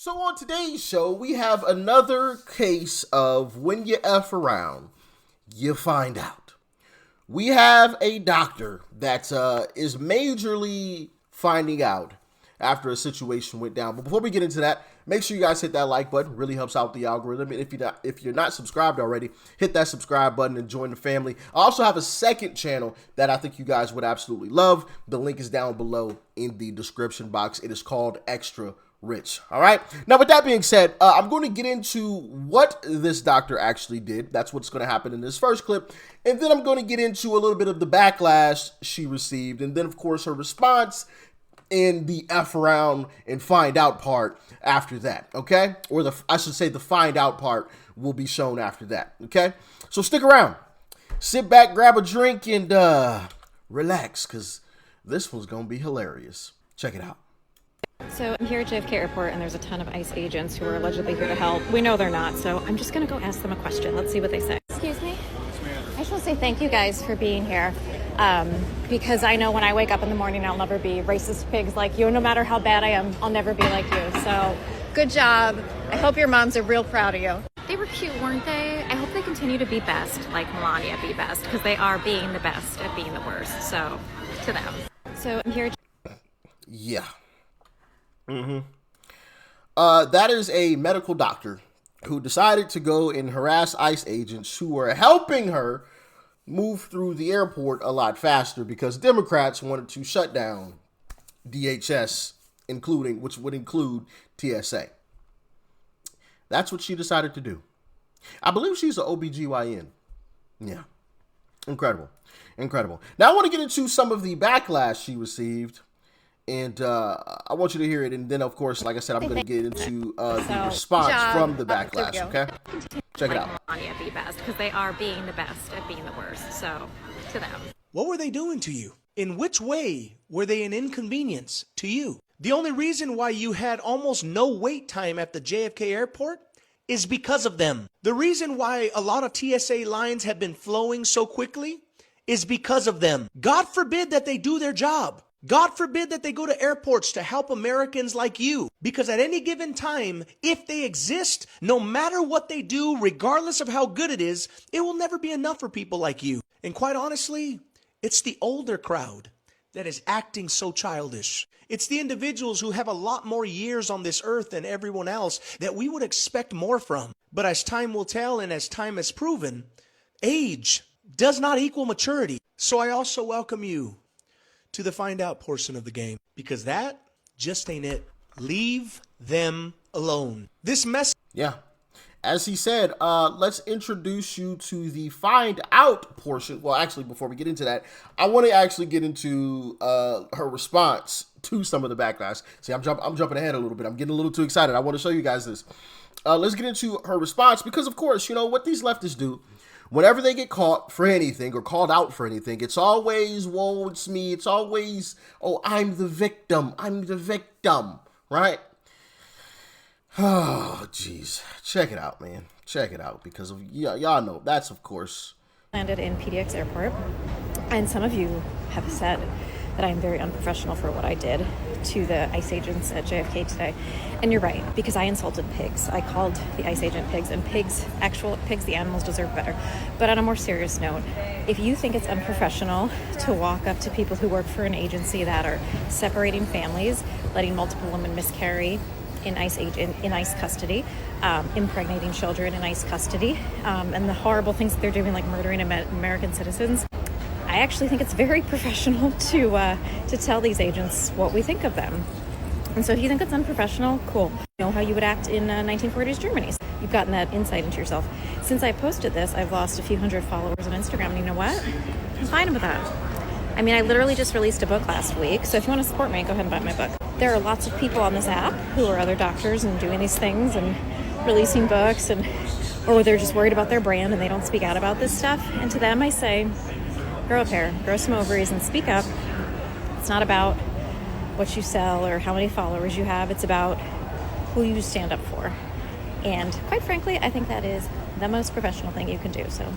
So on today's show, we have another case of when you F around, you find out. We have a doctor that is majorly finding out after a situation went down. But before we get into that, make sure you guys hit that like button. It really helps out the algorithm. And if you're not subscribed already, hit that subscribe button and join the family. I also have a second channel that I think you guys would absolutely love. The link is down below in the description box. It is called Extra Rich. All right. Now, with that being said, I'm going to get into what this doctor actually did. That's what's going to happen in this first clip. And then I'm going to get into a little bit of the backlash she received. And then, of course, her response in the F around and find out part after that. Okay. Or I should say the find out part will be shown after that. Okay. So stick around. Sit back, grab a drink, and relax, because this one's going to be hilarious. Check it out. So I'm here at JFK Airport, and there's a ton of ICE agents who are allegedly here to help. We know they're not, so I'm just going to go ask them a question. Let's see what they say. Excuse me? I just want to say thank you guys for being here, because I know when I wake up in the morning, I'll never be racist pigs like you. No matter how bad I am, I'll never be like you. So good job. I hope your moms are real proud of you. They were cute, weren't they? I hope they continue to be best, like Melania be best, because they are being the best at being the worst. So to them. So I'm here. Yeah. That is a medical doctor who decided to go and harass ICE agents who were helping her move through the airport a lot faster because Democrats wanted to shut down DHS, which would include TSA. That's what she decided to do. I believe she's an OBGYN. Yeah. Incredible. Now I want to get into some of the backlash she received. And I want you to hear it. And then, of course, like I said, I'm going to get into the response from the backlash, okay? Check it out. Melania be best, because they are being the best at being the worst. So, to them. What were they doing to you? In which way were they an inconvenience to you? The only reason why you had almost no wait time at the JFK Airport is because of them. The reason why a lot of TSA lines have been flowing so quickly is because of them. God forbid that they do their job. God forbid that they go to airports to help Americans like you, because at any given time, if they exist, no matter what they do, regardless of how good it is, it will never be enough for people like you. And quite honestly, it's the older crowd that is acting so childish. It's the individuals who have a lot more years on this earth than everyone else that we would expect more from. But as time will tell, and as time has proven, age does not equal maturity. So I also welcome you to the find out portion of the game, because that just ain't it. Leave them alone. This mess. Yeah. As he said, let's introduce you to the find out portion. Well, actually, before we get into that, I want to actually get into her response to some of the backlash. See, I'm jumping ahead a little bit. I'm getting a little too excited. I want to show you guys this. Let's get into her response, because of course, you know what these leftists do. Whenever they get caught for anything or called out for anything, it's always, whoa, it's me. It's always, oh, I'm the victim. Right? Oh, jeez. Check it out, man. Check it out, because of y'all know that's, of course. Landed in PDX Airport, and some of you have said that I'm very unprofessional for what I did to the ICE agents at JFK today. And you're right, because I insulted pigs. I called the ICE agent pigs, and pigs, the animals deserve better. But on a more serious note, if you think it's unprofessional to walk up to people who work for an agency that are separating families, letting multiple women miscarry in ICE custody, impregnating children in ICE custody, and the horrible things that they're doing, like murdering American citizens, I actually think it's very professional to tell these agents what we think of them. And so if you think it's unprofessional, cool. You know how you would act in 1940s Germany. You've gotten that insight into yourself. Since I posted this, I've lost a few hundred followers on Instagram, and you know what? I'm fine with that. I mean, I literally just released a book last week, so if you want to support me, go ahead and buy my book. There are lots of people on this app who are other doctors and doing these things and releasing books, or they're just worried about their brand and they don't speak out about this stuff. And to them, I say, grow a pair, grow some ovaries, and speak up. It's not about what you sell or how many followers you have. It's about who you stand up for. And quite frankly, I think that is the most professional thing you can do. So,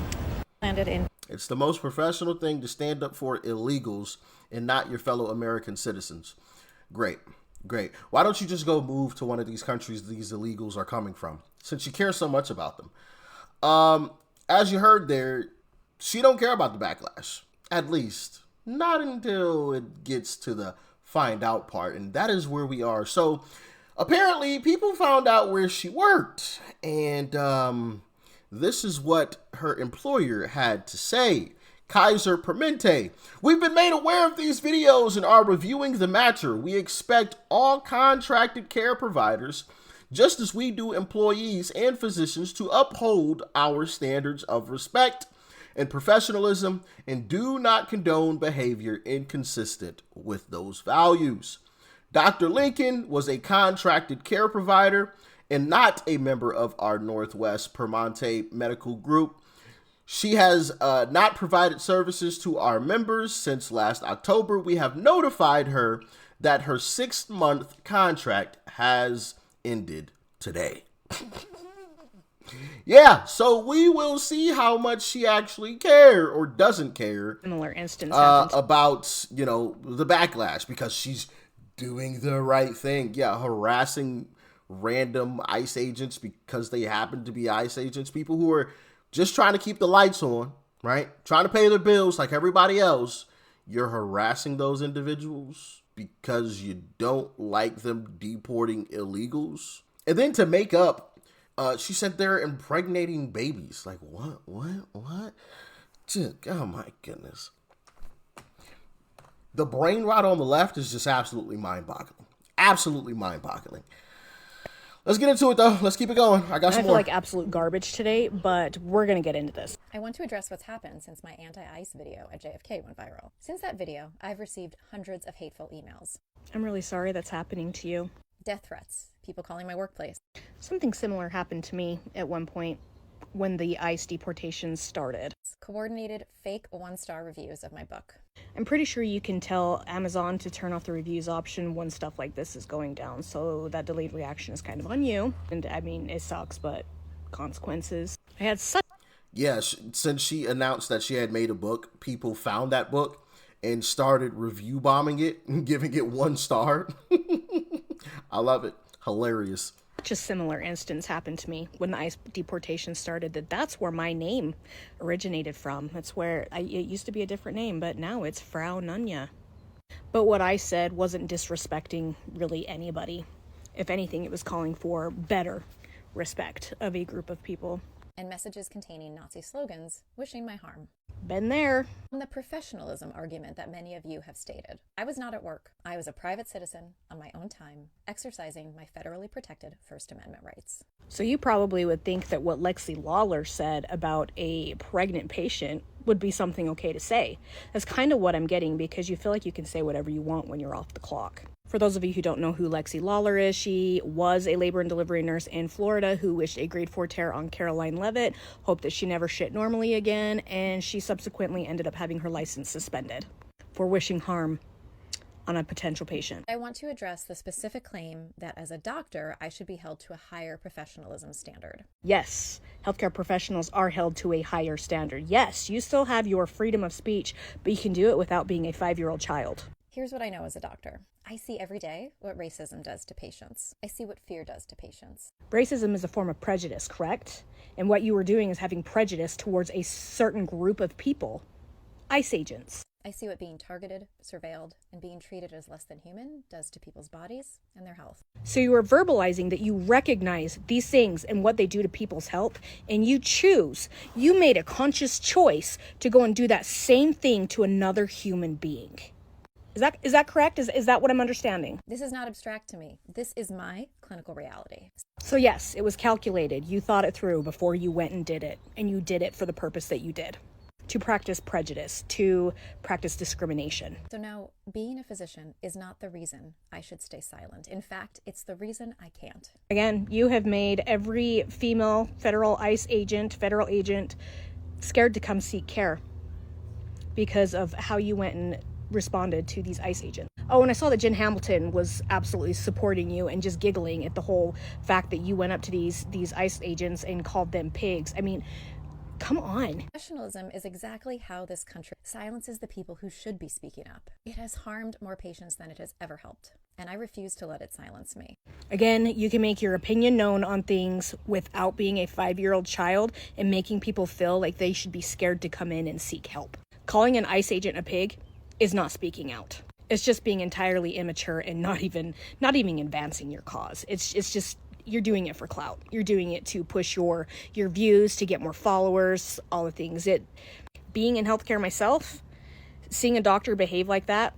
landed in. It's the most professional thing to stand up for illegals and not your fellow American citizens. Great. Great. Why don't you just go move to one of these countries these illegals are coming from, since you care so much about them? As you heard there, she don't care about the backlash. At least, not until it gets to the find out part, and that is where we are. So, apparently, people found out where she worked, and this is what her employer had to say. Kaiser Permanente: we've been made aware of these videos and are reviewing the matter. We expect all contracted care providers, just as we do employees and physicians, to uphold our standards of respect and professionalism and do not condone behavior inconsistent with those values. Dr. Lincoln was a contracted care provider and not a member of our Northwest Permanente medical group. She has not provided services to our members since last October. We have notified her that her 6-month contract has ended today. Yeah, so we will see how much she actually care or doesn't care Similar instance about, the backlash, because she's doing the right thing. Yeah, harassing random ICE agents because they happen to be ICE agents, people who are just trying to keep the lights on, right? Trying to pay their bills like everybody else. You're harassing those individuals because you don't like them deporting illegals. And then to make up, she said they're impregnating babies. Like, what? Oh my goodness. The brain rot on the left is just absolutely mind-boggling. Absolutely mind-boggling. Let's get into it, though. Let's keep it going. I got some more. I feel like absolute garbage today, but we're going to get into this. I want to address what's happened since my anti-ICE video at JFK went viral. Since that video, I've received hundreds of hateful emails. I'm really sorry that's happening to you. Death threats, people calling my workplace. Something similar happened to me at one point when the ICE deportations started. Coordinated fake 1-star reviews of my book. I'm pretty sure you can tell Amazon to turn off the reviews option when stuff like this is going down, so that delayed reaction is kind of on you. And I mean, it sucks, but consequences. I had such... Yeah, since she announced that she had made a book, people found that book and started review bombing it and giving it 1 star. I love it. Hilarious. Just similar instance happened to me when the ICE deportation started. That's where my name originated from. That's where it used to be a different name, but now it's Frau Nunya. But what I said wasn't disrespecting really anybody. If anything, it was calling for better respect of a group of people. And messages containing Nazi slogans wishing my harm. Been there. On the professionalism argument that many of you have stated, I was not at work. I was a private citizen on my own time, exercising my federally protected First Amendment rights. So you probably would think that what Lexi Lawler said about a pregnant patient would be something okay to say. That's kind of what I'm getting, because you feel like you can say whatever you want when you're off the clock. For those of you who don't know who Lexi Lawler is, she was a labor and delivery nurse in Florida who wished a grade 4 tear on Caroline Leavitt, hoped that she never shit normally again, and she subsequently ended up having her license suspended for wishing harm on a potential patient. I want to address the specific claim that as a doctor, I should be held to a higher professionalism standard. Yes, healthcare professionals are held to a higher standard. Yes, you still have your freedom of speech, but you can do it without being a 5-year-old child. Here's what I know as a doctor. I see every day what racism does to patients. I see what fear does to patients. Racism is a form of prejudice, correct? And what you were doing is having prejudice towards a certain group of people. ICE agents. I see what being targeted, surveilled, and being treated as less than human does to people's bodies and their health. So you are verbalizing that you recognize these things and what they do to people's health, and you made a conscious choice to go and do that same thing to another human being. Is that correct? Is that what I'm understanding? This is not abstract to me. This is my clinical reality. So yes, it was calculated. You thought it through before you went and did it. And you did it for the purpose that you did. To practice prejudice, to practice discrimination. So now, being a physician is not the reason I should stay silent. In fact, it's the reason I can't. Again, you have made every female federal agent scared to come seek care because of how you went and responded to these ICE agents. Oh, and I saw that Jen Hamilton was absolutely supporting you and just giggling at the whole fact that you went up to these ICE agents and called them pigs. I mean, Come on. Professionalism is exactly how this country silences the people who should be speaking up. It has harmed more patients than it has ever helped, and I refuse to let it silence me. Again, you can make your opinion known on things without being a 5-year-old child and making people feel like they should be scared to come in and seek help. Calling an ICE agent a pig is not speaking out. It's just being entirely immature and not even advancing your cause. It's just, you're doing it for clout. You're doing it to push your views, to get more followers, all the things. Being in healthcare myself, seeing a doctor behave like that,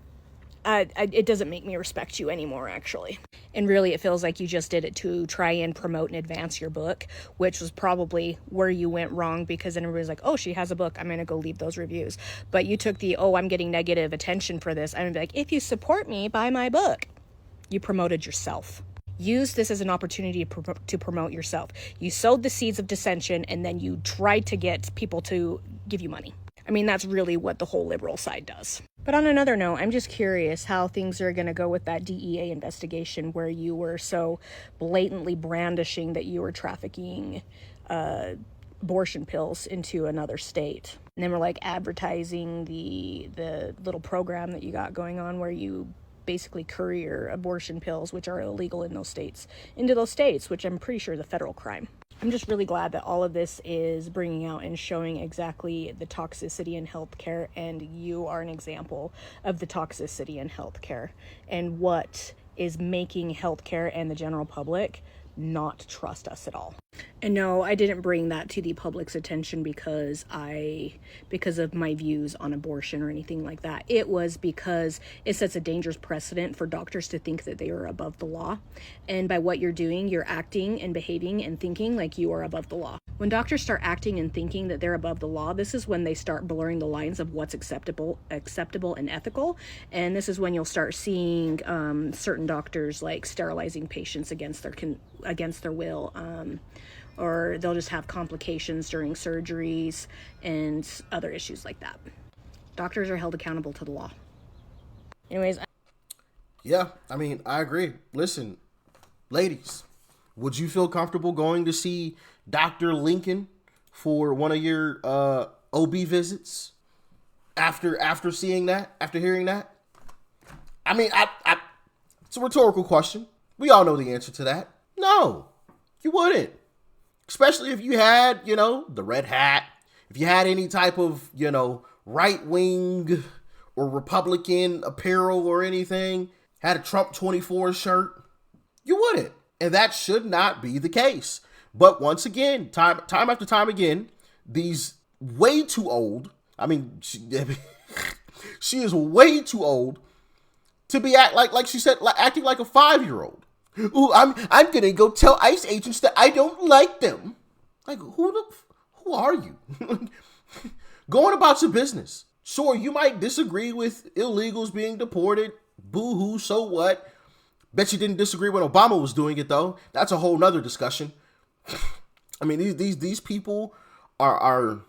it doesn't make me respect you anymore, actually. And really, it feels like you just did it to try and promote and advance your book, which was probably where you went wrong, because then everybody's like, oh, she has a book, I'm going to go leave those reviews. But you took I'm getting negative attention for this. I'm going to be like, if you support me, buy my book. You promoted yourself. Use this as an opportunity to promote yourself. You sowed the seeds of dissension, and then you tried to get people to give you money. I mean, that's really what the whole liberal side does. But on another note, I'm just curious how things are going to go with that DEA investigation where you were so blatantly brandishing that you were trafficking abortion pills into another state. And then we're like advertising the little program that you got going on where you basically courier abortion pills, which are illegal in those states, into those states, which I'm pretty sure is a federal crime. I'm just really glad that all of this is bringing out and showing exactly the toxicity in healthcare, and you are an example of the toxicity in healthcare and what is making healthcare and the general public not trust us at all. And no, I didn't bring that to the public's attention because of my views on abortion or anything like that. It was because it sets a dangerous precedent for doctors to think that they are above the law. And by what you're doing, you're acting and behaving and thinking like you are above the law. When doctors start acting and thinking that they're above the law, this is when they start blurring the lines of what's acceptable and ethical. And this is when you'll start seeing certain doctors like sterilizing patients against their will, or they'll just have complications during surgeries and other issues like that. Doctors are held accountable to the law. Anyways. Yeah, I mean, I agree. Listen, ladies, would you feel comfortable going to see Dr. Lincoln for one of your OB visits after seeing that, after hearing that? I mean, it's a rhetorical question. We all know the answer to that. No, you wouldn't. Especially if you had, the red hat, if you had any type of, right-wing or Republican apparel or anything, had a Trump 24 shirt, you wouldn't. And that should not be the case. But once again, time after time again, these way too old, she is way too old to be like she said, acting like a 5-year-old. Ooh, I'm gonna go tell ICE agents that I don't like them. Like, who are you? Going about your business. Sure, you might disagree with illegals being deported. Boo-hoo, so what? Bet you didn't disagree when Obama was doing it, though. That's a whole nother discussion. I mean, these people are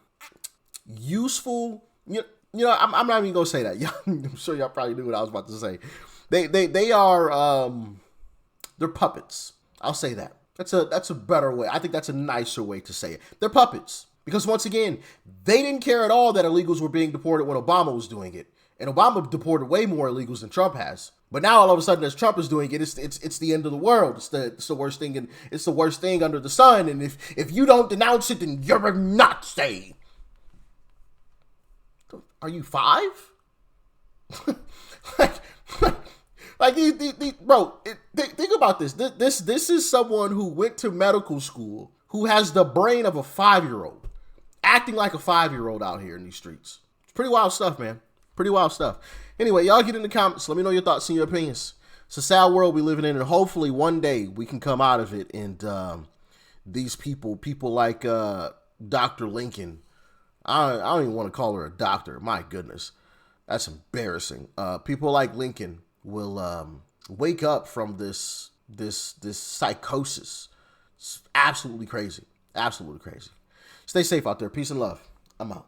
useful. I'm not even gonna say that. I'm sure y'all probably knew what I was about to say. They are they're puppets. I'll say that. That's a better way. I think that's a nicer way to say it. They're puppets. Because once again, they didn't care at all that illegals were being deported when Obama was doing it. And Obama deported way more illegals than Trump has. But now all of a sudden, as Trump is doing it, it's the end of the world. It's the worst thing, and it's the worst thing under the sun. And if you don't denounce it, then you're a Nazi. Are you 5? Bro, think about this. This is someone who went to medical school, who has the brain of a 5-year-old, acting like a 5-year-old out here in these streets. It's pretty wild stuff, man. Pretty wild stuff. Anyway, y'all get in the comments. Let me know your thoughts and your opinions. It's a sad world we living in, and hopefully one day we can come out of it. And these people like Dr. Lincoln, I don't even want to call her a doctor. My goodness, that's embarrassing. People like Lincoln will wake up from this psychosis. It's absolutely crazy. Absolutely crazy. Stay safe out there. Peace and love. I'm out.